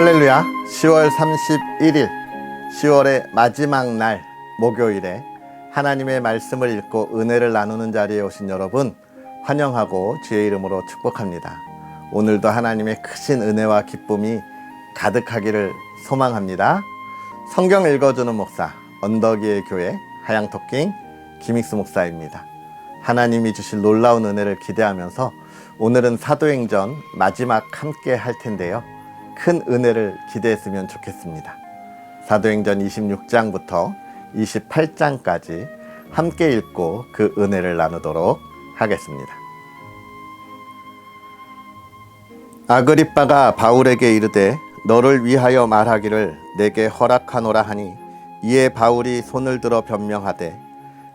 할렐루야. 10월 31일 10월의 마지막 날 목요일에 하나님의 말씀을 읽고 은혜를 나누는 자리에 오신 여러분 환영하고 주의 이름으로 축복합니다. 오늘도 하나님의 크신 은혜와 기쁨이 가득하기를 소망합니다. 성경 읽어주는 목사 언덕위의 교회 하양토킹 김익수 목사입니다. 하나님이 주실 놀라운 은혜를 기대하면서 오늘은 사도행전 마지막 함께 할 텐데요. 큰 은혜를 기대했으면 좋겠습니다. 사도행전 26장부터 28장까지 함께 읽고 그 은혜를 나누도록 하겠습니다. 아그리빠가 바울에게 이르되 너를 위하여 말하기를 내게 허락하노라 하니 이에 바울이 손을 들어 변명하되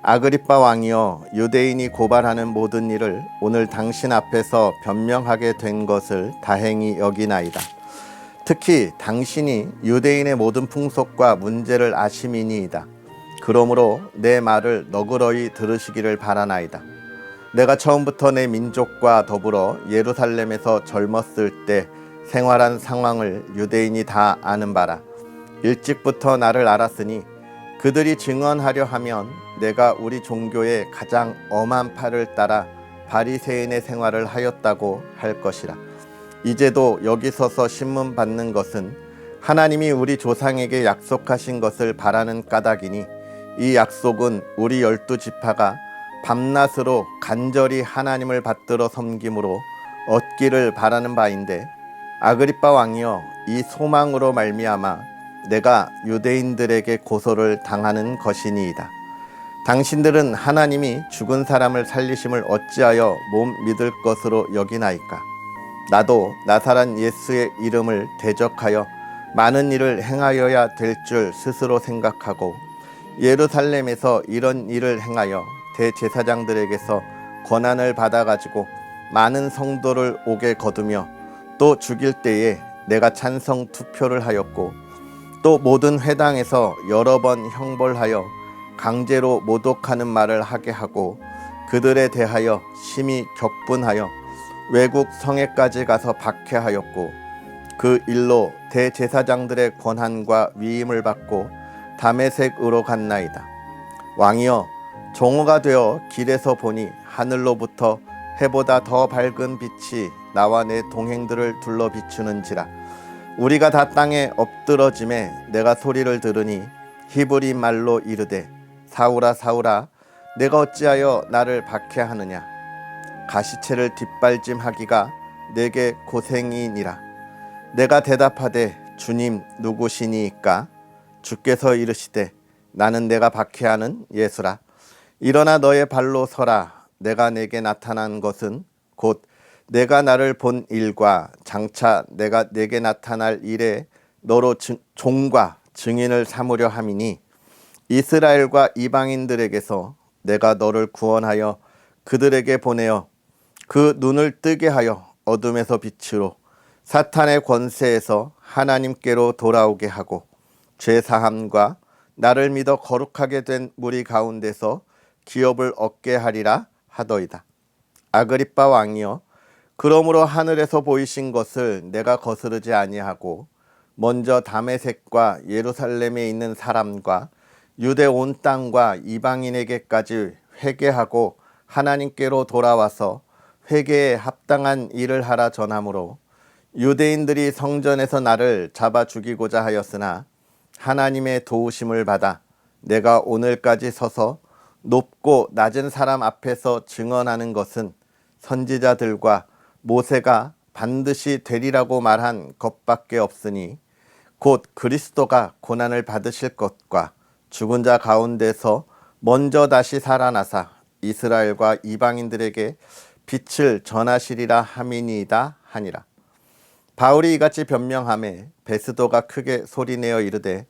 아그리빠 왕이여 유대인이 고발하는 모든 일을 오늘 당신 앞에서 변명하게 된 것을 다행히 여기나이다. 특히 당신이 유대인의 모든 풍속과 문제를 아심이니이다. 그러므로 내 말을 너그러이 들으시기를 바라나이다. 내가 처음부터 내 민족과 더불어 예루살렘에서 젊었을 때 생활한 상황을 유대인이 다 아는 바라. 일찍부터 나를 알았으니 그들이 증언하려 하면 내가 우리 종교의 가장 엄한 팔을 따라 바리새인의 생활을 하였다고 할 것이라. 이제도 여기 서서 신문 받는 것은 하나님이 우리 조상에게 약속하신 것을 바라는 까닭이니 이 약속은 우리 12지파가 밤낮으로 간절히 하나님을 받들어 섬김으로 얻기를 바라는 바인데 아그리빠 왕이여 이 소망으로 말미암아 내가 유대인들에게 고소를 당하는 것이니이다. 당신들은 하나님이 죽은 사람을 살리심을 어찌하여 못 믿을 것으로 여기나이까? 나도 나사렛 예수의 이름을 대적하여 많은 일을 행하여야 될 줄 스스로 생각하고 예루살렘에서 이런 일을 행하여 대제사장들에게서 권한을 받아가지고 많은 성도를 오게 거두며 또 죽일 때에 내가 찬성 투표를 하였고 또 모든 회당에서 여러 번 형벌하여 강제로 모독하는 말을 하게 하고 그들에 대하여 심히 격분하여 외국 성에까지 가서 박해하였고 그 일로 대제사장들의 권한과 위임을 받고 다메섹으로 갔나이다. 왕이여 종호가 되어 길에서 보니 하늘로부터 해보다 더 밝은 빛이 나와 내 동행들을 둘러 비추는지라. 우리가 다 땅에 엎드러짐에 내가 소리를 들으니 히브리 말로 이르되 사울아 사울아 내가 어찌하여 나를 박해하느냐. 가시체를 뒷발짐하기가 내게 고생이니라. 내가 대답하되 주님 누구시니이까? 주께서 이르시되 나는 내가 박해하는 예수라. 일어나 너의 발로 서라. 내가 내게 나타난 것은 곧 내가 나를 본 일과 장차 내가 내게 나타날 일에 너로 종과 증인을 삼으려 함이니 이스라엘과 이방인들에게서 내가 너를 구원하여 그들에게 보내어 그 눈을 뜨게 하여 어둠에서 빛으로 사탄의 권세에서 하나님께로 돌아오게 하고 죄사함과 나를 믿어 거룩하게 된 무리 가운데서 기업을 얻게 하리라 하더이다. 아그리빠 왕이여 그러므로 하늘에서 보이신 것을 내가 거스르지 아니하고 먼저 다메섹과 예루살렘에 있는 사람과 유대 온 땅과 이방인에게까지 회개하고 하나님께로 돌아와서 회개에 합당한 일을 하라 전하므로 유대인들이 성전에서 나를 잡아 죽이고자 하였으나 하나님의 도우심을 받아 내가 오늘까지 서서 높고 낮은 사람 앞에서 증언하는 것은 선지자들과 모세가 반드시 되리라고 말한 것밖에 없으니 곧 그리스도가 고난을 받으실 것과 죽은 자 가운데서 먼저 다시 살아나사 이스라엘과 이방인들에게 빛을 전하시리라 함이니이다 하니라. 바울이 이같이 변명하매 베스도가 크게 소리내어 이르되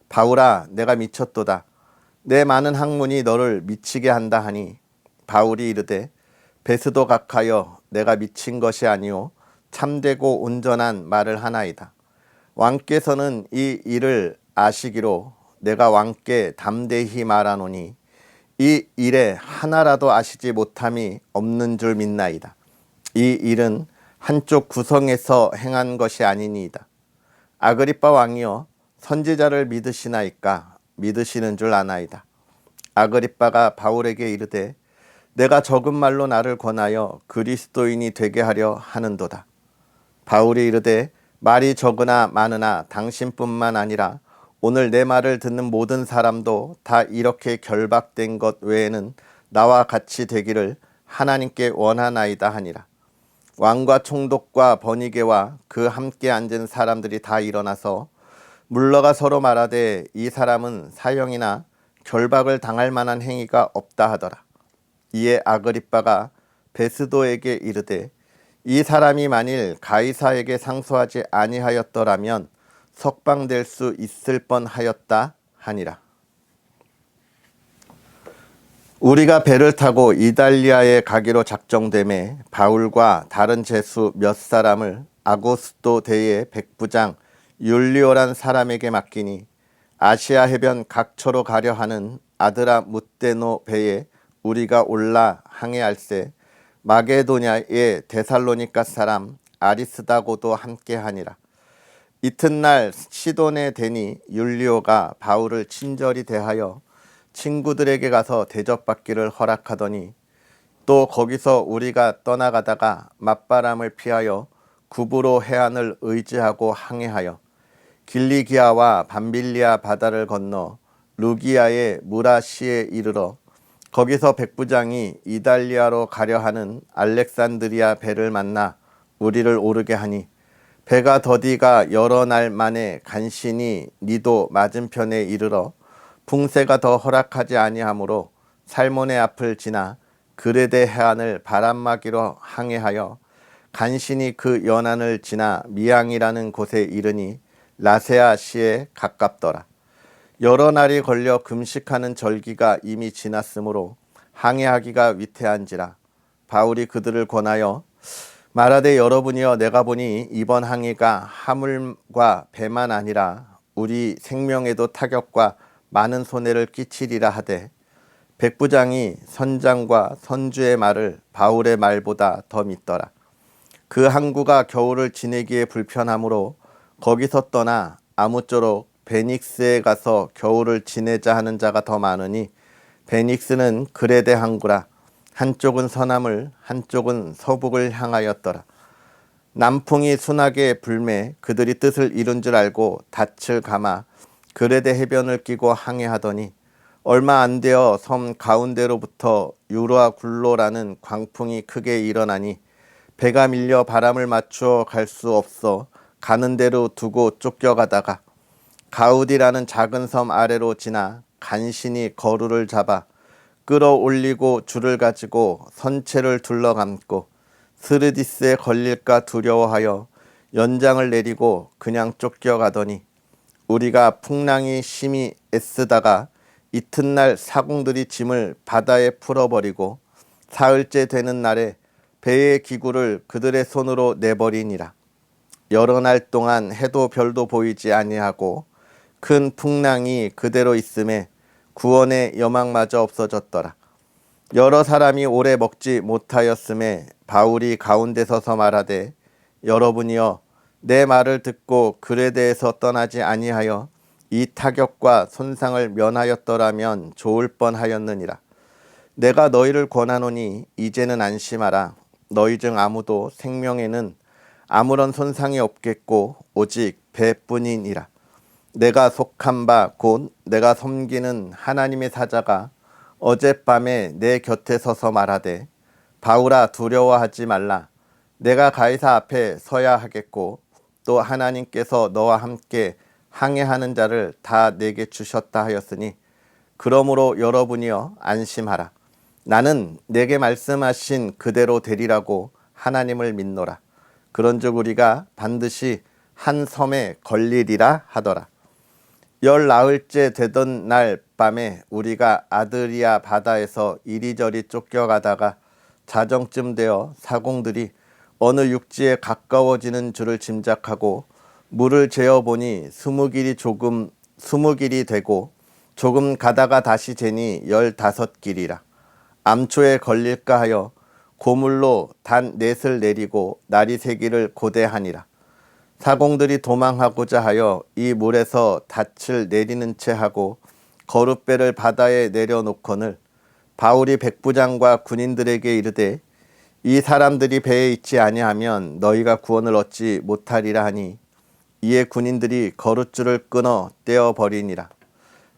바울아 내가 미쳤도다. 내 많은 학문이 너를 미치게 한다 하니 바울이 이르되 베스도 각하여 내가 미친 것이 아니오 참되고 온전한 말을 하나이다. 왕께서는 이 일을 아시기로 내가 왕께 담대히 말하노니 이 일에 하나라도 아시지 못함이 없는 줄 믿나이다. 이 일은 한쪽 구성에서 행한 것이 아니니이다. 아그리빠 왕이여, 선지자를 믿으시나이까? 믿으시는 줄 아나이다. 아그리빠가 바울에게 이르되 내가 적은 말로 나를 권하여 그리스도인이 되게 하려 하는도다. 바울이 이르되 말이 적으나 많으나 당신뿐만 아니라 오늘 내 말을 듣는 모든 사람도 다 이렇게 결박된 것 외에는 나와 같이 되기를 하나님께 원하나이다 하니라. 왕과 총독과 버니게와 그 함께 앉은 사람들이 다 일어나서 물러가 서로 말하되 이 사람은 사형이나 결박을 당할 만한 행위가 없다 하더라. 이에 아그리빠가 베스도에게 이르되 이 사람이 만일 가이사에게 상소하지 아니하였더라면 석방될 수 있을 뻔하였다 하니라. 우리가 배를 타고 이달리아에 가기로 작정되매 바울과 다른 제수 몇 사람을 아고스도 대의 백부장 율리오란 사람에게 맡기니 아시아 해변 각처로 가려 하는 아드라 무데노 배에 우리가 올라 항해할세 마게도냐의 데살로니가 사람 아리스다고도 함께하니라. 이튿날 시돈에 대니 율리오가 바울을 친절히 대하여 친구들에게 가서 대접받기를 허락하더니 또 거기서 우리가 떠나가다가 맞바람을 피하여 구브로 해안을 의지하고 항해하여 길리기아와 밤빌리아 바다를 건너 루기아의 무라시에 이르러 거기서 백부장이 이달리아로 가려 하는 알렉산드리아 배를 만나 우리를 오르게 하니 배가 더디가 여러 날 만에 간신히 니도 맞은편에 이르러 풍세가 더 허락하지 아니하므로 살몬의 앞을 지나 그레데 해안을 바람막이로 항해하여 간신히 그 연안을 지나 미앙이라는 곳에 이르니 라세아 시에 가깝더라. 여러 날이 걸려 금식하는 절기가 이미 지났으므로 항해하기가 위태한지라. 바울이 그들을 권하여 말하되 여러분이여 내가 보니 이번 항해가 하물과 배만 아니라 우리 생명에도 타격과 많은 손해를 끼치리라 하되 백부장이 선장과 선주의 말을 바울의 말보다 더 믿더라. 그 항구가 겨울을 지내기에 불편하므로 거기서 떠나 아무쪼록 베닉스에 가서 겨울을 지내자 하는 자가 더 많으니 베닉스는 그레데 항구라. 한쪽은 서남을 한쪽은 서북을 향하였더라. 남풍이 순하게 불매 그들이 뜻을 이룬 줄 알고 닻을 감아 그레데 해변을 끼고 항해하더니 얼마 안 되어 섬 가운데로부터 유라 굴로라는 광풍이 크게 일어나니 배가 밀려 바람을 맞추어 갈 수 없어 가는 대로 두고 쫓겨가다가 가우디라는 작은 섬 아래로 지나 간신히 거루를 잡아 끌어올리고 줄을 가지고 선체를 둘러감고 스르디스에 걸릴까 두려워하여 연장을 내리고 그냥 쫓겨가더니 우리가 풍랑이 심히 애쓰다가 이튿날 사공들이 짐을 바다에 풀어버리고 사흘째 되는 날에 배의 기구를 그들의 손으로 내버리니라. 여러 날 동안 해도 별도 보이지 아니하고 큰 풍랑이 그대로 있음에 구원의 여망마저 없어졌더라. 여러 사람이 오래 먹지 못하였음에 바울이 가운데 서서 말하되 여러분이여 내 말을 듣고 그레데에서 떠나지 아니하여 이 타격과 손상을 면하였더라면 좋을 뻔하였느니라. 내가 너희를 권하노니 이제는 안심하라. 너희 중 아무도 생명에는 아무런 손상이 없겠고 오직 배뿐이니라. 내가 속한 바 곧 내가 섬기는 하나님의 사자가 어젯밤에 내 곁에 서서 말하되 바울아 두려워하지 말라. 내가 가이사 앞에 서야 하겠고 또 하나님께서 너와 함께 항해하는 자를 다 내게 주셨다 하였으니 그러므로 여러분이여 안심하라. 나는 내게 말씀하신 그대로 되리라고 하나님을 믿노라. 그런즉 우리가 반드시 한 섬에 걸리리라 하더라. 19일째 되던 날 밤에 우리가 아드리아 바다에서 이리저리 쫓겨가다가 자정쯤 되어 사공들이 어느 육지에 가까워지는 줄을 짐작하고 물을 재어보니 20길이 되고 조금 가다가 다시 재니 15길이라. 암초에 걸릴까 하여 고물로 단 넷을 내리고 날이 새기를 고대하니라. 사공들이 도망하고자 하여 이 물에서 닻을 내리는 채 하고 거룻배를 바다에 내려놓거늘 바울이 백부장과 군인들에게 이르되 이 사람들이 배에 있지 아니하면 너희가 구원을 얻지 못하리라 하니 이에 군인들이 거룻줄을 끊어 떼어 버리니라.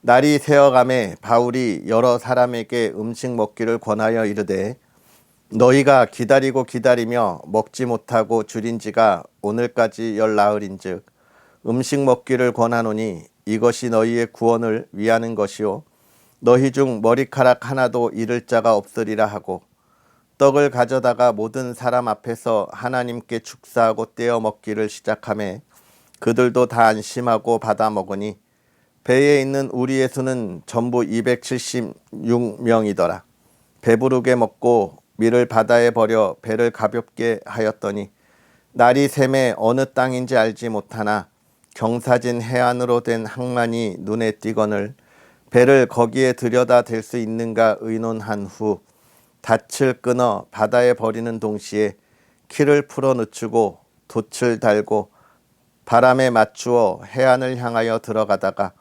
날이 새어가매 바울이 여러 사람에게 음식 먹기를 권하여 이르되 너희가 기다리고 기다리며 먹지 못하고 줄인 지가 오늘까지 열나흘인즉 음식 먹기를 권하노니 이것이 너희의 구원을 위하는 것이요 너희 중 머리카락 하나도 잃을 자가 없으리라 하고 떡을 가져다가 모든 사람 앞에서 하나님께 축사하고 떼어 먹기를 시작하매 그들도 다 안심하고 받아 먹으니 배에 있는 우리의 수는 전부 276명이더라. 배부르게 먹고 밀을 바다에 버려 배를 가볍게 하였더니 날이 샘에 어느 땅인지 알지 못하나 경사진 해안으로 된 항만이 눈에 띄거늘 배를 거기에 들여다 댈 수 있는가 의논한 후 닻을 끊어 바다에 버리는 동시에 키를 풀어 늦추고 돛을 달고 바람에 맞추어 해안을 향하여 들어가다가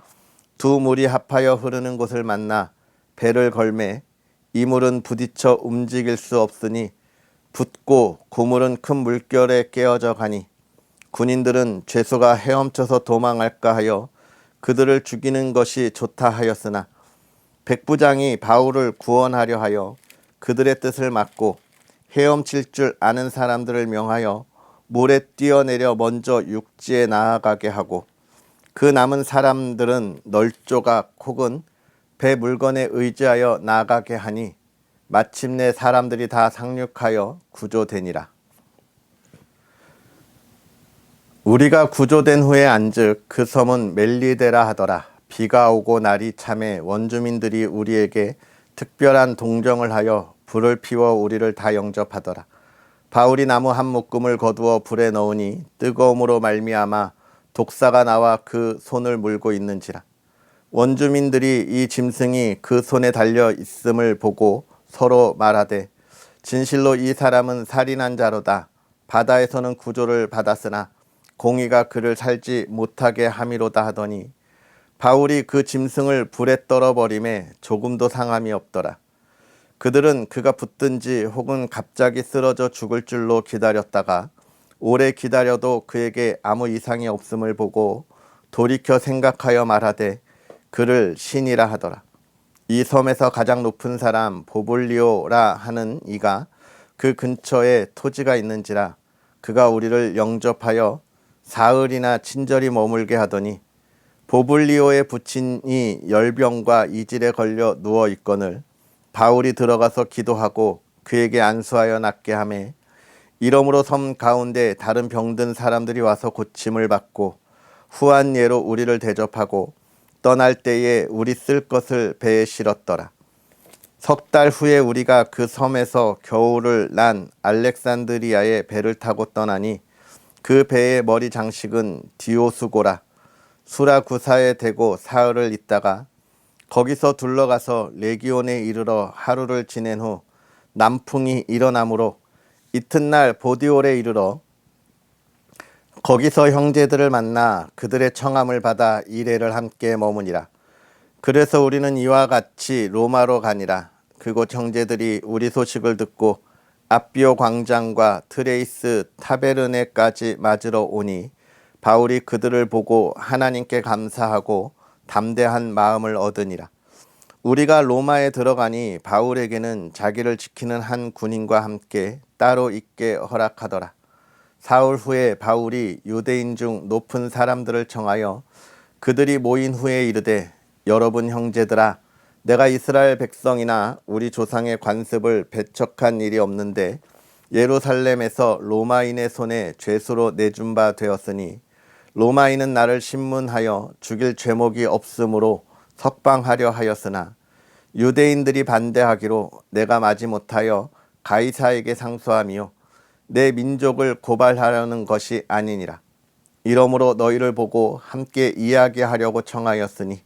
두 물이 합하여 흐르는 곳을 만나 배를 걸매 이 물은 부딪혀 움직일 수 없으니 붓고 고물은 큰 물결에 깨어져 가니 군인들은 죄수가 헤엄쳐서 도망할까 하여 그들을 죽이는 것이 좋다 하였으나 백부장이 바울을 구원하려 하여 그들의 뜻을 막고 헤엄칠 줄 아는 사람들을 명하여 물에 뛰어내려 먼저 육지에 나아가게 하고 그 남은 사람들은 널조각 혹은 배 물건에 의지하여 나아가게 하니 마침내 사람들이 다 상륙하여 구조되니라. 우리가 구조된 후에 안즉 그 섬은 멜리데라 하더라. 비가 오고 날이 참에 원주민들이 우리에게 특별한 동정을 하여 불을 피워 우리를 다 영접하더라. 바울이 나무 한 묶음을 거두어 불에 넣으니 뜨거움으로 말미암아 독사가 나와 그 손을 물고 있는지라. 원주민들이 이 짐승이 그 손에 달려 있음을 보고 서로 말하되 진실로 이 사람은 살인한 자로다. 바다에서는 구조를 받았으나 공의가 그를 살지 못하게 함이로다 하더니 바울이 그 짐승을 불에 떨어버림에 조금도 상함이 없더라. 그들은 그가 붙든지 혹은 갑자기 쓰러져 죽을 줄로 기다렸다가 오래 기다려도 그에게 아무 이상이 없음을 보고 돌이켜 생각하여 말하되 그를 신이라 하더라. 이 섬에서 가장 높은 사람 보블리오라 하는 이가 그 근처에 토지가 있는지라 그가 우리를 영접하여 사흘이나 친절히 머물게 하더니 보블리오의 부친이 열병과 이질에 걸려 누워 있거늘 바울이 들어가서 기도하고 그에게 안수하여 낫게 하매 이러므로 섬 가운데 다른 병든 사람들이 와서 고침을 받고 후한 예로 우리를 대접하고 떠날 때에 우리 쓸 것을 배에 실었더라. 석 달 후에 우리가 그 섬에서 겨울을 난 알렉산드리아의 배를 타고 떠나니 그 배의 머리 장식은 디오수고라. 수라구사에 대고 사흘을 있다가 거기서 둘러가서 레기온에 이르러 하루를 지낸 후 남풍이 일어나므로 이튿날 보디올에 이르러 거기서 형제들을 만나 그들의 청함을 받아 이레를 함께 머무니라. 그래서 우리는 이와 같이 로마로 가니라. 그곳 형제들이 우리 소식을 듣고 앞비오 광장과 트레이스 타베르네까지 맞으러 오니 바울이 그들을 보고 하나님께 감사하고 담대한 마음을 얻으니라. 우리가 로마에 들어가니 바울에게는 자기를 지키는 한 군인과 함께 따로 있게 허락하더라. 사흘 후에 바울이 유대인 중 높은 사람들을 청하여 그들이 모인 후에 이르되 여러분 형제들아 내가 이스라엘 백성이나 우리 조상의 관습을 배척한 일이 없는데 예루살렘에서 로마인의 손에 죄수로 내준 바 되었으니 로마인은 나를 신문하여 죽일 죄목이 없으므로 석방하려 하였으나 유대인들이 반대하기로 내가 마지못하여 가이사에게 상소하며 내 민족을 고발하려는 것이 아니니라. 이러므로 너희를 보고 함께 이야기하려고 청하였으니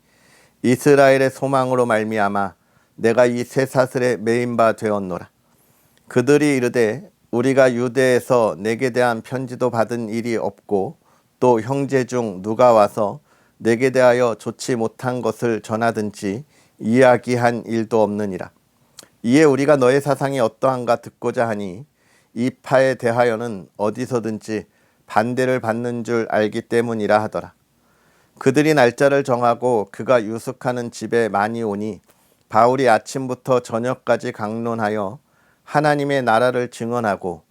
이스라엘의 소망으로 말미암아 내가 이 쇠사슬에 매인 바 되었노라. 그들이 이르되 우리가 유대에서 내게 대한 편지도 받은 일이 없고 또 형제 중 누가 와서 내게 대하여 좋지 못한 것을 전하든지 이야기한 일도 없느니라. 이에 우리가 너의 사상이 어떠한가 듣고자 하니 이 파에 대하여는 어디서든지 반대를 받는 줄 알기 때문이라 하더라. 그들이 날짜를 정하고 그가 유숙하는 집에 많이 오니 바울이 아침부터 저녁까지 강론하여 하나님의 나라를 증언하고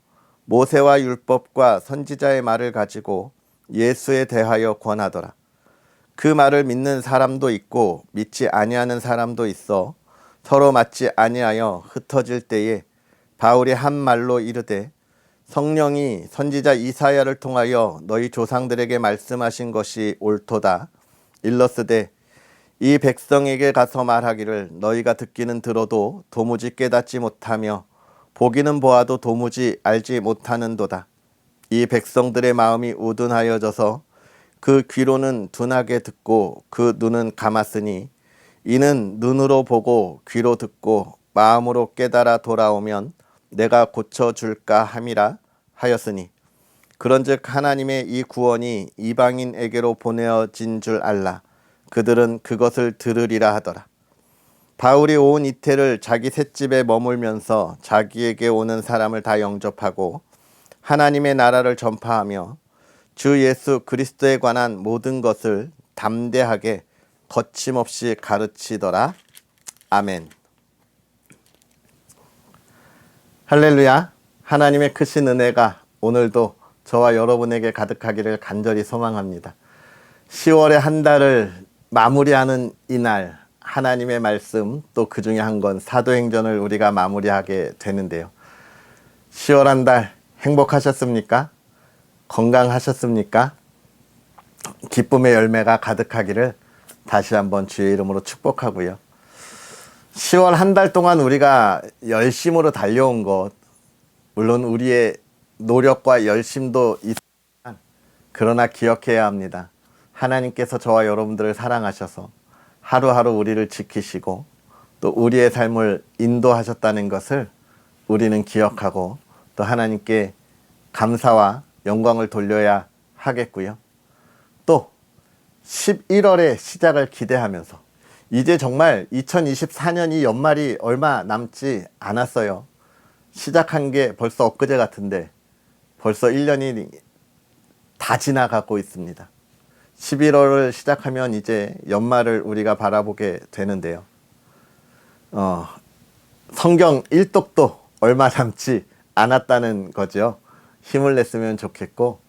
모세와 율법과 선지자의 말을 가지고 예수에 대하여 권하더라. 그 말을 믿는 사람도 있고 믿지 아니하는 사람도 있어 서로 맞지 아니하여 흩어질 때에 바울이 한 말로 이르되 성령이 선지자 이사야를 통하여 너희 조상들에게 말씀하신 것이 옳도다. 일러스되 이 백성에게 가서 말하기를 너희가 듣기는 들어도 도무지 깨닫지 못하며 보기는 보아도 도무지 알지 못하는도다. 이 백성들의 마음이 우둔하여져서 그 귀로는 둔하게 듣고 그 눈은 감았으니 이는 눈으로 보고 귀로 듣고 마음으로 깨달아 돌아오면 내가 고쳐줄까 함이라 하였으니 그런즉 하나님의 이 구원이 이방인에게로 보내어진 줄 알라. 그들은 그것을 들으리라 하더라. 바울이 온 이태를 자기 셋집에 머물면서 자기에게 오는 사람을 다 영접하고 하나님의 나라를 전파하며 주 예수 그리스도에 관한 모든 것을 담대하게 거침없이 가르치더라. 아멘. 할렐루야. 하나님의 크신 은혜가 오늘도 저와 여러분에게 가득하기를 간절히 소망합니다. 10월의 한 달을 마무리하는 이날 하나님의 말씀 또 그 중에 한 건 사도행전을 우리가 마무리하게 되는데요. 10월 한 달 행복하셨습니까? 건강하셨습니까? 기쁨의 열매가 가득하기를 다시 한번 주의 이름으로 축복하고요. 10월 한 달 동안 우리가 열심으로 달려온 것, 물론 우리의 노력과 열심도 있지만 그러나 기억해야 합니다. 하나님께서 저와 여러분들을 사랑하셔서 하루하루 우리를 지키시고 또 우리의 삶을 인도하셨다는 것을 우리는 기억하고 또 하나님께 감사와 영광을 돌려야 하겠고요. 또 11월의 시작을 기대하면서 이제 정말 2024년이 연말이 얼마 남지 않았어요. 시작한 게 벌써 엊그제 같은데 벌써 1년이 다 지나가고 있습니다. 11월을 시작하면 이제 연말을 우리가 바라보게 되는데요. 성경 1독도 얼마 남지 않았다는 거죠. 힘을 냈으면 좋겠고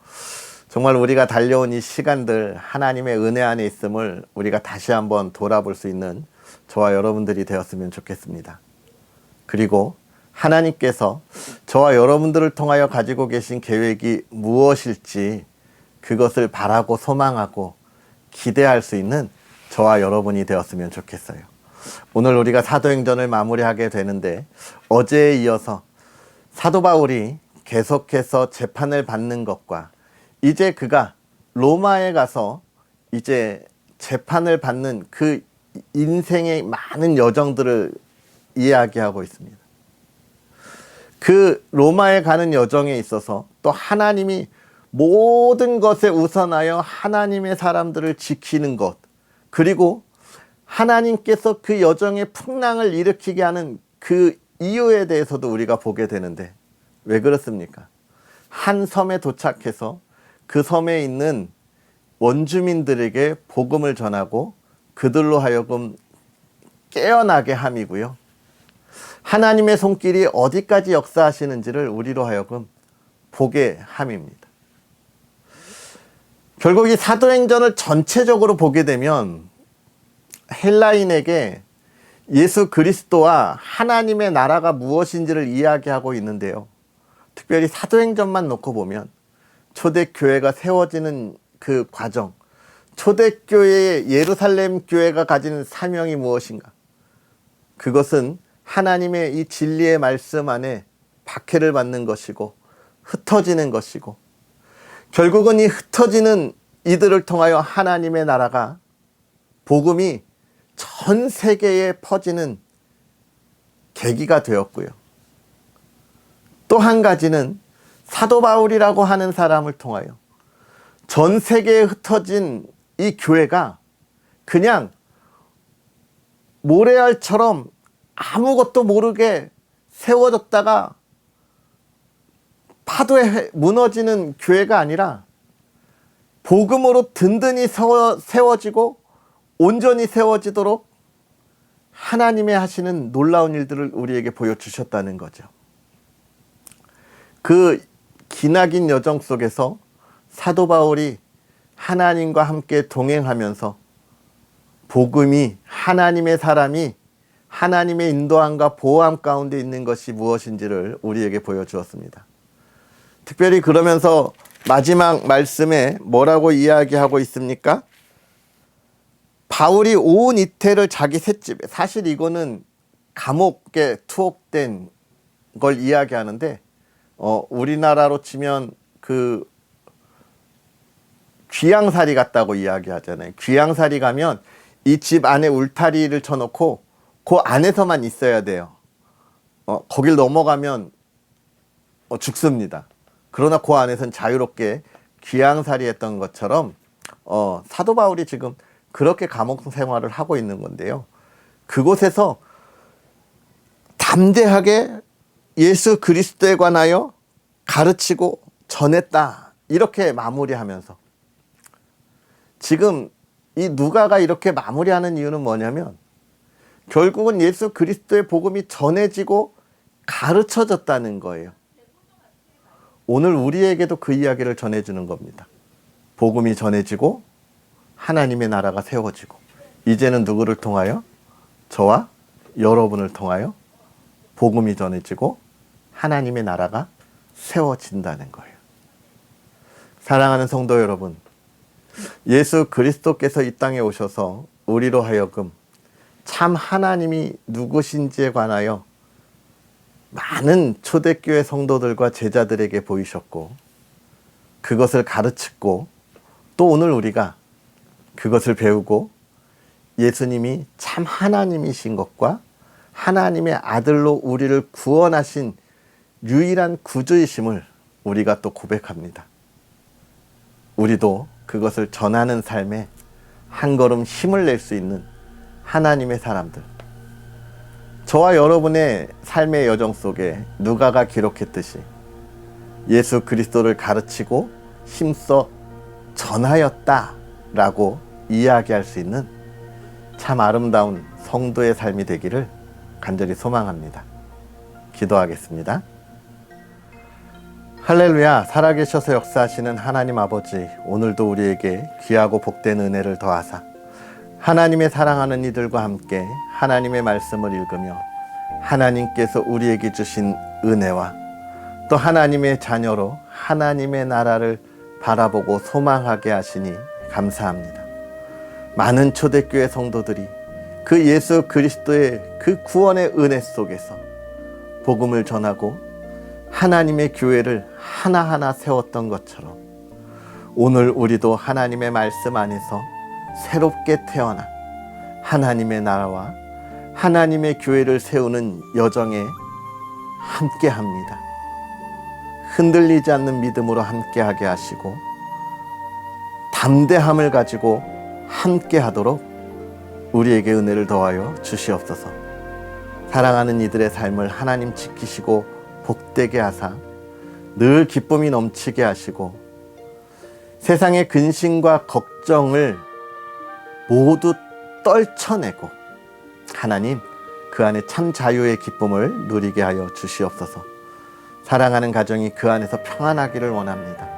정말 우리가 달려온 이 시간들 하나님의 은혜 안에 있음을 우리가 다시 한번 돌아볼 수 있는 저와 여러분들이 되었으면 좋겠습니다. 그리고 하나님께서 저와 여러분들을 통하여 가지고 계신 계획이 무엇일지 그것을 바라고 소망하고 기대할 수 있는 저와 여러분이 되었으면 좋겠어요. 오늘 우리가 사도행전을 마무리하게 되는데 어제에 이어서 사도 바울이 계속해서 재판을 받는 것과 이제 그가 로마에 가서 이제 재판을 받는 그 인생의 많은 여정들을 이야기하고 있습니다. 그 로마에 가는 여정에 있어서 또 하나님이 모든 것에 우선하여 하나님의 사람들을 지키는 것, 그리고 하나님께서 그 여정에 풍랑을 일으키게 하는 그 이유에 대해서도 우리가 보게 되는데 왜 그렇습니까? 한 섬에 도착해서 그 섬에 있는 원주민들에게 복음을 전하고 그들로 하여금 깨어나게 함이고요. 하나님의 손길이 어디까지 역사하시는지를 우리로 하여금 보게 함입니다. 결국 이 사도행전을 전체적으로 보게 되면 헬라인에게 예수 그리스도와 하나님의 나라가 무엇인지를 이야기하고 있는데요. 특별히 사도행전만 놓고 보면 초대교회가 세워지는 그 과정, 초대교회의 예루살렘 교회가 가지는 사명이 무엇인가? 그것은 하나님의 이 진리의 말씀 안에 박해를 받는 것이고 흩어지는 것이고 결국은 이 흩어지는 이들을 통하여 하나님의 나라가 복음이 전 세계에 퍼지는 계기가 되었고요. 또 한 가지는 사도 바울이라고 하는 사람을 통하여 전 세계에 흩어진 이 교회가 그냥 모래알처럼 아무것도 모르게 세워졌다가 파도에 무너지는 교회가 아니라 복음으로 든든히 세워지고 온전히 세워지도록 하나님의 하시는 놀라운 일들을 우리에게 보여주셨다는 거죠. 그 기나긴 여정 속에서 사도 바울이 하나님과 함께 동행하면서 복음이, 하나님의 사람이 하나님의 인도함과 보호함 가운데 있는 것이 무엇인지를 우리에게 보여주었습니다. 특별히 그러면서 마지막 말씀에 뭐라고 이야기하고 있습니까? 바울이 온 이태를 자기 셋집에, 사실 이거는 감옥에 투옥된 걸 이야기하는데 우리나라로 치면 그 귀양살이 갔다고 이야기하잖아요. 귀양살이 가면 이 집 안에 울타리를 쳐놓고 그 안에서만 있어야 돼요. 거길 넘어가면 죽습니다. 그러나 그 안에서는 자유롭게 귀양살이 했던 것처럼 사도 바울이 지금 그렇게 감옥 생활을 하고 있는 건데요. 그곳에서 담대하게 예수 그리스도에 관하여 가르치고 전했다. 이렇게 마무리하면서 지금 이 누가가 이렇게 마무리하는 이유는 뭐냐면 결국은 예수 그리스도의 복음이 전해지고 가르쳐졌다는 거예요. 오늘 우리에게도 그 이야기를 전해주는 겁니다. 복음이 전해지고 하나님의 나라가 세워지고 이제는 누구를 통하여? 저와 여러분을 통하여 복음이 전해지고 하나님의 나라가 세워진다는 거예요. 사랑하는 성도 여러분, 예수 그리스도께서 이 땅에 오셔서 우리로 하여금 참 하나님이 누구신지에 관하여 많은 초대교회 성도들과 제자들에게 보이셨고 그것을 가르치고 또 오늘 우리가 그것을 배우고 예수님이 참 하나님이신 것과 하나님의 아들로 우리를 구원하신 유일한 구주이심을 우리가 또 고백합니다. 우리도 그것을 전하는 삶에 한 걸음 힘을 낼 수 있는 하나님의 사람들, 저와 여러분의 삶의 여정 속에 누가가 기록했듯이 예수 그리스도를 가르치고 힘써 전하였다라고 이야기할 수 있는 참 아름다운 성도의 삶이 되기를 간절히 소망합니다. 기도하겠습니다. 할렐루야. 살아계셔서 역사하시는 하나님 아버지, 오늘도 우리에게 귀하고 복된 은혜를 더하사 하나님의 사랑하는 이들과 함께 하나님의 말씀을 읽으며 하나님께서 우리에게 주신 은혜와 또 하나님의 자녀로 하나님의 나라를 바라보고 소망하게 하시니 감사합니다. 많은 초대교회 성도들이 그 예수 그리스도의 그 구원의 은혜 속에서 복음을 전하고 하나님의 교회를 하나하나 세웠던 것처럼 오늘 우리도 하나님의 말씀 안에서 새롭게 태어나 하나님의 나라와 하나님의 교회를 세우는 여정에 함께합니다. 흔들리지 않는 믿음으로 함께하게 하시고 담대함을 가지고 함께하도록 우리에게 은혜를 더하여 주시옵소서. 사랑하는 이들의 삶을 하나님 지키시고 복되게 하사 늘 기쁨이 넘치게 하시고 세상의 근심과 걱정을 모두 떨쳐내고 하나님 그 안에 참 자유의 기쁨을 누리게 하여 주시옵소서. 사랑하는 가정이 그 안에서 평안하기를 원합니다.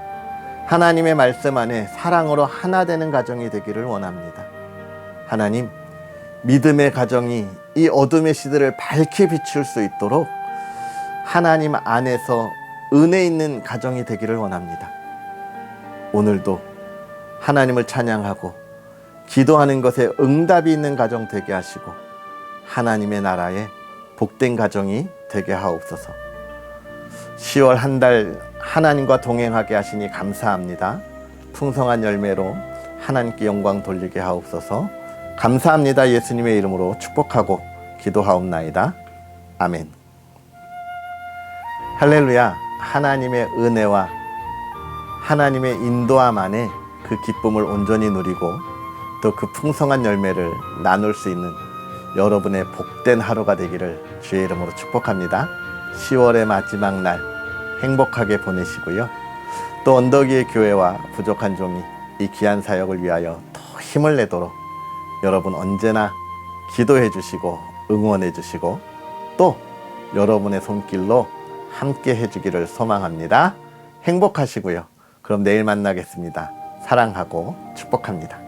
하나님의 말씀 안에 사랑으로 하나 되는 가정이 되기를 원합니다. 하나님, 믿음의 가정이 이 어둠의 시대를 밝게 비출 수 있도록 하나님 안에서 은혜 있는 가정이 되기를 원합니다. 오늘도 하나님을 찬양하고 기도하는 것에 응답이 있는 가정 되게 하시고 하나님의 나라에 복된 가정이 되게 하옵소서. 10월 한 달 하나님과 동행하게 하시니 감사합니다. 풍성한 열매로 하나님께 영광 돌리게 하옵소서. 감사합니다. 예수님의 이름으로 축복하고 기도하옵나이다. 아멘. 할렐루야. 하나님의 은혜와 하나님의 인도함 안에 그 기쁨을 온전히 누리고 또 그 풍성한 열매를 나눌 수 있는 여러분의 복된 하루가 되기를 주의 이름으로 축복합니다. 10월의 마지막 날 행복하게 보내시고요. 또 언덕 위의 교회와 부족한 종이 이 귀한 사역을 위하여 더 힘을 내도록 여러분 언제나 기도해 주시고 응원해 주시고 또 여러분의 손길로 함께 해주기를 소망합니다. 행복하시고요. 그럼 내일 만나겠습니다. 사랑하고 축복합니다.